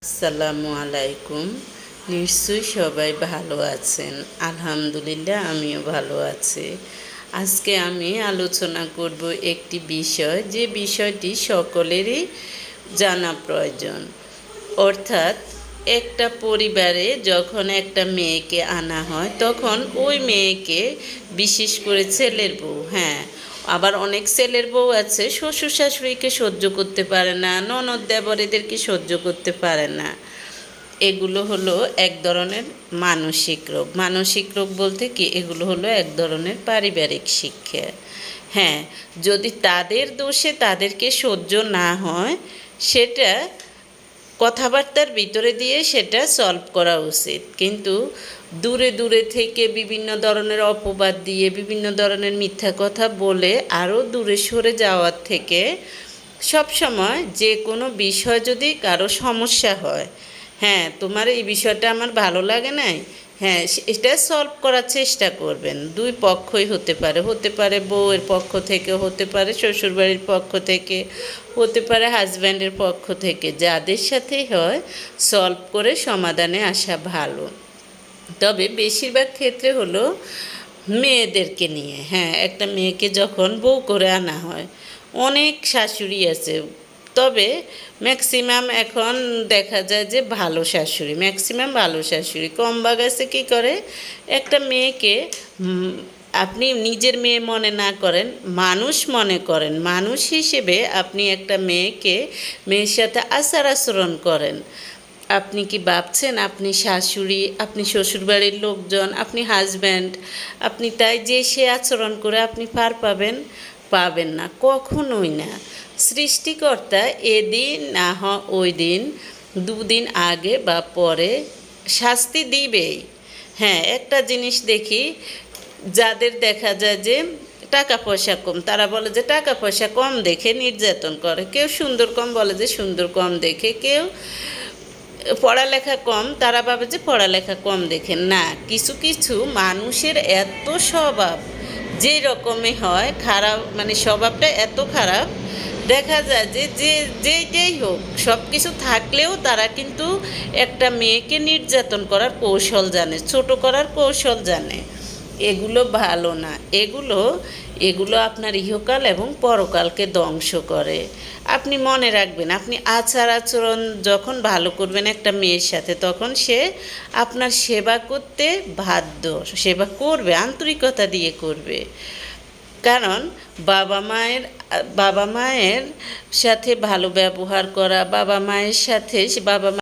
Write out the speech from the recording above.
আসসালামু আলাইকুম। নিশ্চয়ই সবাই ভালো আছেন। আলহামদুলিল্লাহ আমিও ভালো আছি। আজকে আমি আলোচনা করব একটি বিষয়, যে বিষয়টি সকলেরই জানা প্রয়োজন। অর্থাৎ একটা পরিবারে যখন একটা মেয়েকে আনা হয়, তখন ওই মেয়েকে, বিশেষ করে ছেলের বউ, হ্যাঁ, আবার অনেক ছেলের বউ আছে শ্বশুর শাশুড়িকে সহ্য করতে পারে না, ননদ দেবরেদেরকে সহ্য করতে পারে না। এগুলো হলো এক ধরনের মানসিক রোগ। মানসিক রোগ বলতে কি, এগুলো হলো এক ধরনের পারিবারিক শিক্ষা। হ্যাঁ, যদি তাদের দোষে তাদেরকে সহ্য না হয়, সেটা কথাবার্তার ভিতরে দিয়ে সেটা সলভ করা উচিত। কিন্তু দূরে দূরে থেকে বিভিন্ন ধরনের অপবাদ দিয়ে, বিভিন্ন ধরনের মিথ্যা কথা বলে আরও দূরে সরে যাওয়ার থেকে, সবসময় যে কোনো বিষয় যদি কারো সমস্যা হয়, হ্যাঁ তোমার এই বিষয়টা আমার ভালো লাগে নাই, হ্যাঁ এটা সলভ করার চেষ্টা করবেন। দুই পক্ষই হতে পারে বউয়ের পক্ষ থেকে, হতে পারে শ্বশুরবাড়ির পক্ষ থেকে, হতে পারে হাজব্যান্ডের পক্ষ থেকে, যাদের সাথেই হয় সলভ করে সমাধানে আসা ভালো। তবে বেশিরভাগ ক্ষেত্রে হলো মেয়েদেরকে নিয়ে। হ্যাঁ, একটা মেয়েকে যখন বউ করে আনা হয়, অনেক শাশুড়ি আছে, তবে ম্যাক্সিমাম এখন দেখা যায় যে ভালো শাশুড়ি, ম্যাক্সিমাম ভালো শাশুড়ি। কম ভাগ আছে কী করে, একটা মেয়েকে আপনি নিজের মেয়ে মনে না করেন, মানুষ মনে করেন, মানুষ হিসেবে আপনি একটা মেয়ের সাথে আচার আচরণ করেন। আপনি কি ভাবছেন আপনি শাশুড়ি, আপনি শ্বশুরবাড়ির লোকজন, আপনি হাজব্যান্ড, আপনি তাই যে সে আচরণ করে আপনি পার পাবেন? পাবেন না, কখনোই না। সৃষ্টিকর্তা এদিন না হয় ওই দিন, দুদিন আগে বা পরে শাস্তি দিবেই। হ্যাঁ, একটা জিনিস দেখি, যাদের দেখা যায় যে টাকা পয়সা কম, তারা বলে যে টাকা পয়সা কম দেখে নির্যাতন করে। কেউ সুন্দর কম বলে যে সুন্দর কম দেখে, কেউ পড়ালেখা কম, তারা ভাবে যে পড়ালেখা কম দেখে। না, কিছু কিছু মানুষের এত স্বভাব যে রকমে হয় খারাপ, মানে স্বভাবটা এত খারাপ, দেখা যায় যে যেইটাই হোক, সব কিছু থাকলেও তারা কিন্তু একটা মেয়েকে নির্যাতন করার কৌশল জানে, ছোট করার কৌশল জানে। এগুলো ভালো না। এগুলো এগুলো আপনার ইহকাল এবং পরকালকে ধ্বংস করে। আপনি মনে রাখবেন, আপনি আচার আচরণ যখন ভালো করবেন একটা মেয়ের সাথে, তখন সে আপনার সেবা করতে বাধ্য, সেবা করবে, আন্তরিকতা দিয়ে করবে। কারণ বাবা মায়ের সাথে ভালো ব্যবহার করা, বাবা মায়ের সাথে বাবা